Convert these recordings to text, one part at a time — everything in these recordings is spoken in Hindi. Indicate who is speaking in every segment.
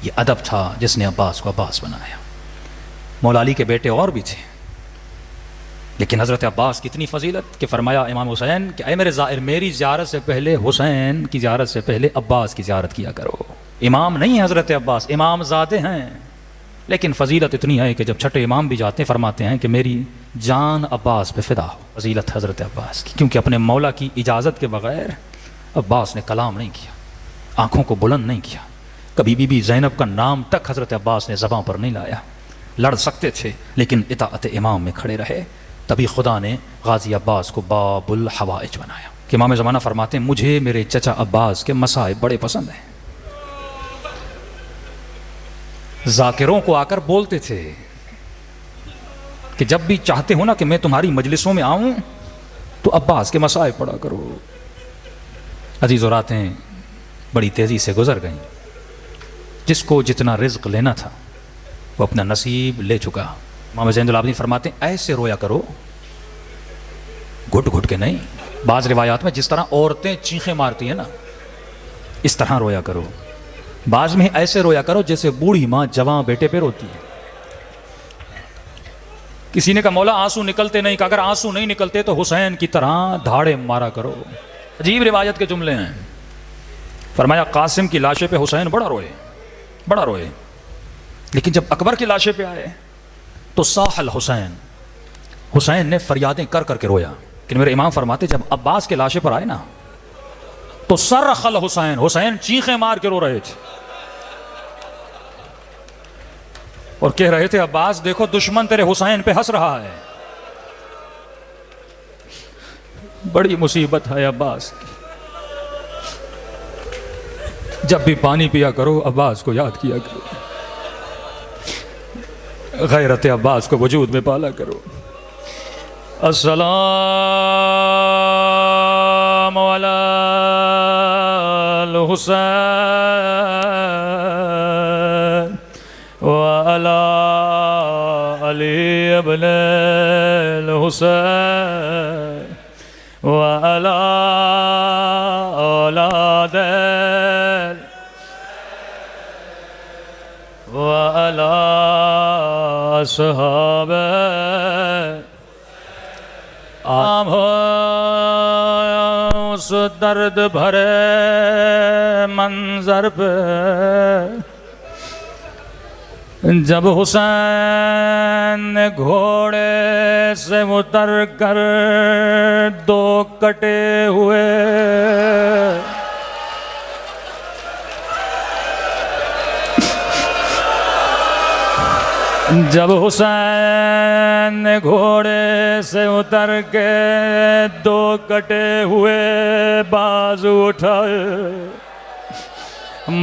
Speaker 1: ये अदब था जिसने अब्बास को अब्बास बनाया। मौला अली के बेटे और भी थे, लेकिन हज़रत अब्बास की इतनी फजीलत कि फरमाया इमाम हुसैन कि अय मेरे ज़ाहिर, मेरी ज़ियारत से पहले हुसैन की ज़ियारत से पहले अब्बास की ज़ियारत किया करो। इमाम नहीं है हज़रत अब्बास, इमाम ज़ादे हैं, लेकिन फजीलत इतनी है कि जब छठे इमाम भी जाते हैं फरमाते हैं कि मेरी जान अब्बास पे फ़िदा हो। फजीलत हज़रत अब्बास की, क्योंकि अपने मौला की इजाज़त के बग़ैर अब्बास ने कलाम नहीं किया, आँखों को बुलंद नहीं किया, कभी बीबी ज़ैनब का नाम तक हज़रत अब्बास ने ज़बां पर नहीं लाया। लड़ सकते थे लेकिन इताअत इमाम में खड़े रहे, तभी खुदा ने गाजी अब्बास को बाबुल हवाइज बनाया। कि इमाम ज़माना फरमाते हैं मुझे मेरे चचा अब्बास के मसाइब बड़े पसंद हैं। जाकिरों को आकर बोलते थे कि जब भी चाहते हो ना कि मैं तुम्हारी मजलिसों में आऊं तो अब्बास के मसाइब पढ़ा करो। अजीज़ और रातें बड़ी तेज़ी से गुजर गईं, जिसको जितना रिज़्क़ लेना था वो अपना नसीब ले चुका। इमाम ज़ैनुल आबिदीन फरमाते हैं ऐसे रोया करो, घुट घुट के नहीं। बाज़ रिवायात में जिस तरह औरतें चीखें मारती हैं ना, इस तरह रोया करो। बाज़ में ऐसे रोया करो जैसे बूढ़ी माँ जवां बेटे पे रोती है। किसी ने कहा मौला आंसू निकलते नहीं, कि अगर आंसू नहीं निकलते तो हुसैन की तरह धाड़े मारा करो। अजीब रिवायत के जुमले हैं। फरमाया कासिम की लाशे पे हुसैन बड़ा रोए, लेकिन जब अकबर की लाशे पे आए तो साहल हुसैन ने फरियादें कर करके रोया। लेकिन मेरे इमाम फरमाते जब अब्बास के लाशे पर आए ना तो सरखल हुसैन चीखें मार के रो रहे थे और कह रहे थे अब्बास देखो दुश्मन तेरे हुसैन पे हंस रहा है। बड़ी मुसीबत है अब्बास की। जब भी पानी पिया करो अब्बास को याद किया करो, गैरत अब्बास को वजूद में पाला करो। अस्सलाम अलल हुसैन व अला अली इब्नुल हुसैन व अला औलादिल व अला असहाबे आम हो उस दर्द भरे मंजर पे जब हुसैन ने घोड़े से उतर कर दो कटे हुए जब हुसैन ने घोड़े से उतर के दो कटे हुए बाजू उठाए,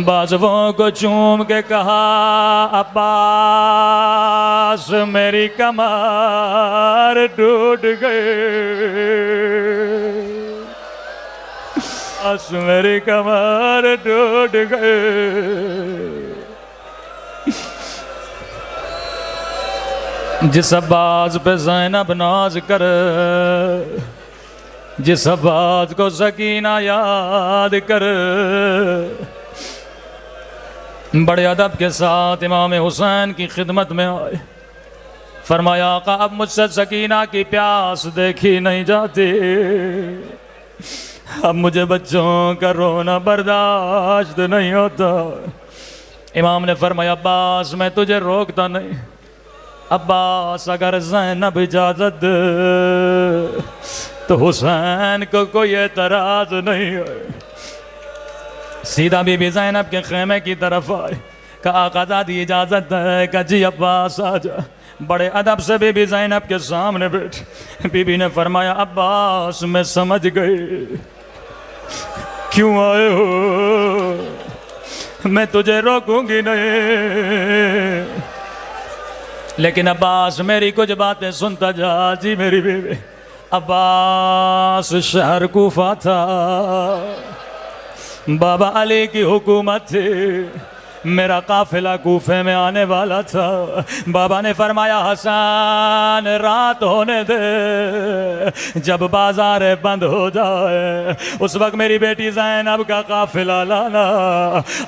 Speaker 1: बाजुओं को चूम के कहा अब्बास मेरी कमर टूट गई, अब्बास मेरी कमर टूट गई। जिस अब्बास पे ज़ैनब नाज कर, जिस अब्बास को सकीना याद कर, बड़े अदब के साथ इमाम हुसैन की खिदमत में आए। फरमाया आका अब मुझसे सकीना की प्यास देखी नहीं जाती, अब मुझे बच्चों का रोना बर्दाश्त नहीं होता। इमाम ने फरमाया अब्बास मैं तुझे रोकता नहीं, अब्बास अगर ज़ैनब इजाज़त दे तो हुसैन को कोई एतराज़ नहीं है। सीधा बीबी ज़ैनब के खेमे की तरफ आए, कहा आक़ाज़ादी इजाज़त है, कहा जी अब्बास आ जा। बड़े अदब से बीबी ज़ैनब के सामने बैठ। बीबी ने फरमाया अब्बास मैं समझ गई क्यों आए हो, मैं तुझे रोकूंगी नहीं, लेकिन अब्बास मेरी कुछ बातें सुनता जा। जी मेरी बीवी। अब्बास शहर कूफा था, बाबा अली की हुकूमत थी, मेरा काफिला कूफे में आने वाला था। बाबा ने फरमाया हसन रात होने दे, जब बाजार बंद हो जाए उस वक्त मेरी बेटी ज़ैनब का काफिला लाना।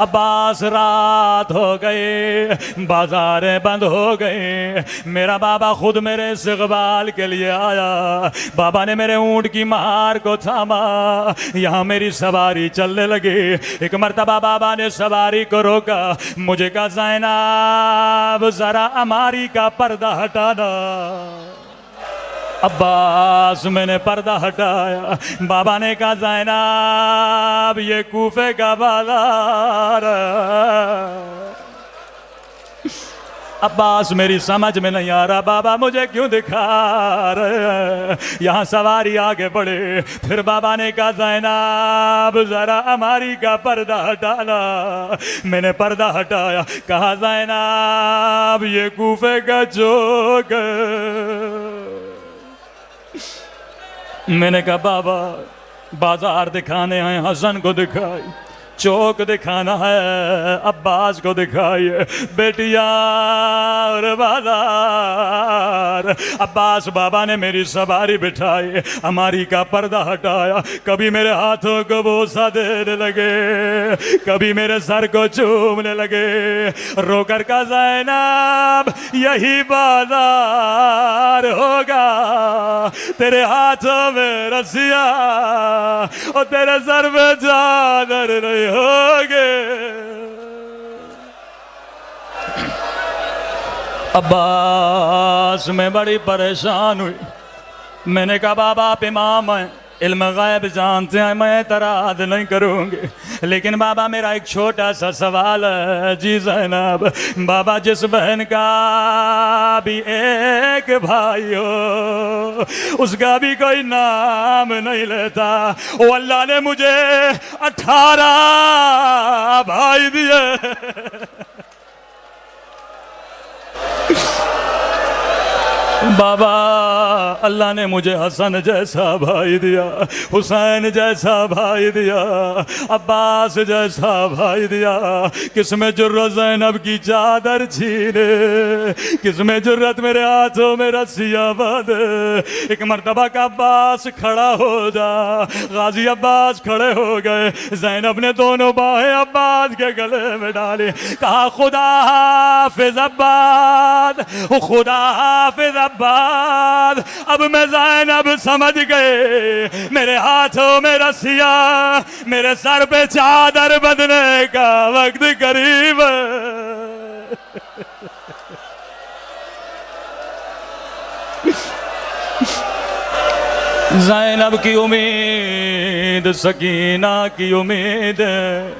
Speaker 1: अब्बास रात हो गई, बाजार बंद हो गए, मेरा बाबा खुद मेरे इस्तकबाल के लिए आया। बाबा ने मेरे ऊंट की महार को थामा, यहाँ मेरी सवारी चलने लगी। एक मर्तबा बाबा ने सवारी को रोका, मुझे कहा ज़ैनब जरा अमारी का पर्दा हटाना। अब्बास मैंने पर्दा हटाया। बाबा ने कहा ज़ैनब ये कूफे का बाजार। अब्बास मेरी समझ में नहीं आ रहा, बाबा मुझे क्यों दिखा रहे? यहाँ सवारी आगे बढ़े। फिर बाबा ने कहा ज़ैनब जरा अमारी का पर्दा हटाना। मैंने पर्दा हटाया, कहा ज़ैनब ये कूफे का चौक। मैंने कहा बाबा बाजार दिखाने आए, हसन को दिखाई, चौक दिखाना है, अब्बास को दिखाइए, बेटिया और बाजार। अब्बास बाबा ने मेरी सवारी बिठाई, हमारी का पर्दा हटाया, कभी मेरे हाथों को बोसा देने लगे, कभी मेरे सर को चूमने लगे। रोकर का ज़ैनब यही बाजार होगा, तेरे हाथों में रस्सियाँ और तेरे सर में चादर नहीं होगे। अब्बास मैं बड़ी परेशान हुई। मैंने कहा बाबा आप इमाम हैं, इल्म गैब जानते हैं, मैं एतराज़ नहीं करूँगी, लेकिन बाबा मेरा एक छोटा सा सवाल है। जी ज़ैनब, बाबा जिस बहन का भी एक भाई हो उसका भी कोई नाम नहीं लेता, वो अल्लाह ने मुझे 18 भाई दिए। बाबा अल्लाह ने मुझे हसन जैसा भाई दिया, हुसैन जैसा भाई दिया, अब्बास जैसा भाई दिया। किसमें जुर्रत ज़ैनब की चादर छीने, किसमें जुर्रत मेरे हाथों में रस्सियाँ बांधे। एक मर्तबा का अब्बास खड़ा हो जा, गाजी अब्बास खड़े हो गए। ज़ैनब ने दोनों बाहें अब्बास के गले में डाली, कहा खुदा हाफिज अब्बास, खुदा हाफिज अब्बास। अब मैं ज़ैनब समझ गए, मेरे हाथों में रस्सियाँ, मेरे सर पे चादर बंधने का वक्त करीब है। ज़ैनब की उम्मीद सकीना की उम्मीद है।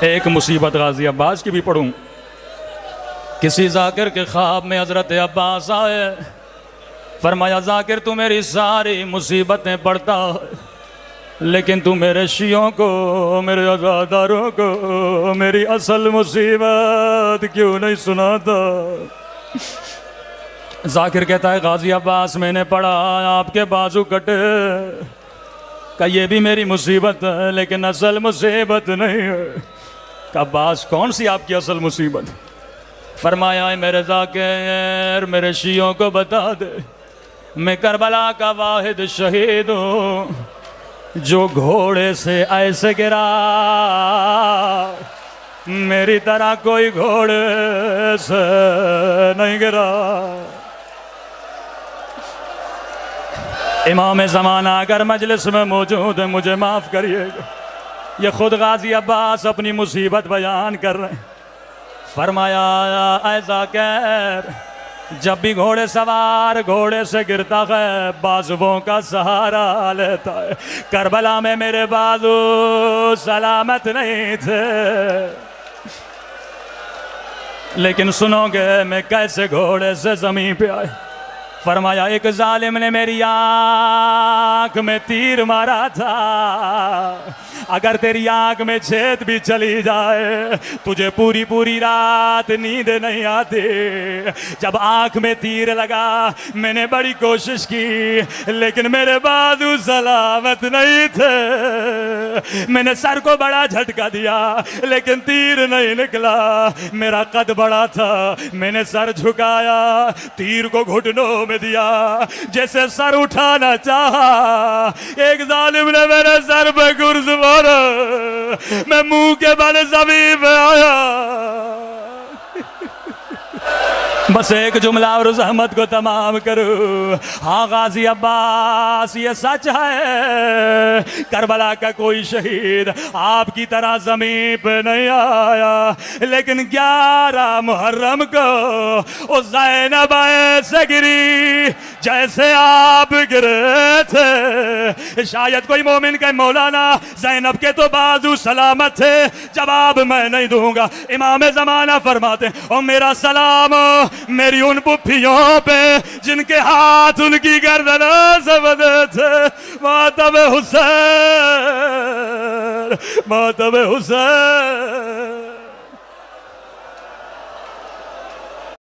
Speaker 1: एक मुसीबत गाजी अब्बास की भी पढ़ूं। किसी जाकिर के ख्वाब में हज़रत अब्बास आए, फरमाया जाकिर तू मेरी सारी मुसीबतें पढ़ता है, लेकिन तू मेरे शियों को, मेरे अज़ादारों को मेरी असल मुसीबत क्यों नहीं सुनाता? जाकिर कहता है गाजी अब्बास मैंने पढ़ा आपके बाजू कटे, का ये भी मेरी मुसीबत है, लेकिन असल मुसीबत नहीं है। का अब्बास कौन सी आपकी असल मुसीबत? फरमाया है मेरे ज़ाकिर मेरे शियों को बता दे, मैं करबला का वाहिद शहीद हूँ जो घोड़े से ऐसे गिरा, मेरी तरह कोई घोड़े से नहीं गिरा। इमाम ज़माना अगर मजलिस में मौजूद है मुझे माफ़ करिएगा, ये खुद गाजी अब्बास अपनी मुसीबत बयान कर रहे हैं। फरमाया ऐसा कह जब भी घोड़े सवार घोड़े से गिरता है बाजुओं का सहारा लेता है, करबला में मेरे बाजू सलामत नहीं थे, लेकिन सुनोगे मैं कैसे घोड़े से ज़मीन पे आए। फरमाया एक जालिम ने मेरी आँख में तीर मारा था, अगर तेरी आंख में छेद भी चली जाए तुझे पूरी पूरी रात नींद नहीं आती। जब आंख में तीर लगा मैंने बड़ी कोशिश की लेकिन मेरे बाजू सलामत नहीं थे। मैंने सर को बड़ा झटका दिया लेकिन तीर नहीं निकला। मेरा कद बड़ा था, मैंने सर झुकाया, तीर को घुटनों में दिया, जैसे सर उठाना चाहा एक जालिम ने मेरे सर पे गुर्ज मारा। मैं मुंह के बल जमीन पे आया। बस एक जुमला और उस अहमद को तमाम करूं। हाँ गाजी अब्बास ये सच है, करबला का कोई शहीद आपकी तरह जमीन पे नहीं आया, लेकिन 11 मुहर्रम को उस ज़ैनब ऐसे गिरी जैसे आप गिरे थे। शायद कोई मोमिन कहे मौलाना ज़ैनब के तो बाजू सलामत थे, जवाब मैं नहीं दूंगा। इमाम ज़माना फरमाते और मेरा सलाम मेरी उन पुफियों पे जिनके हाथ उनकी गर्दनों से बंधे थे। मातब हुसैन, मातब हुसैन।